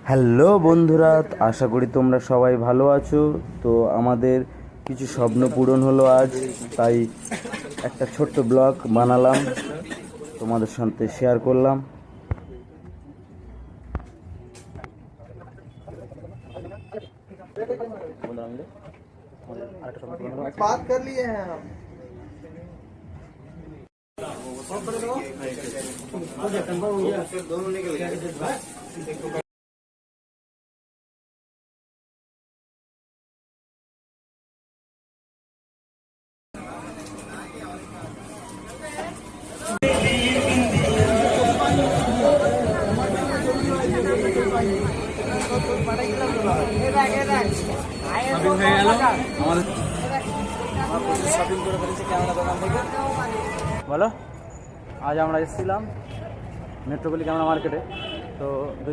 Hello বন্ধুরা, আশা করি তোমরা সবাই ভালো আছো। তো আমাদের কিছু স্বপ্ন পূরণ হলো আজ, তাই একটা ছোট্ট ব্লগ বানালাম, তোমাদের সাথে শেয়ার করলাম। बात कर लिए हैं हम। दोनों निकल गए। শপিং করে ফেলেছি ক্যামেরা দোকান থেকে। বলো, আজ আমরা এসেছিলাম মেট্রোপলি ক্যামেরা মার্কেটে। তো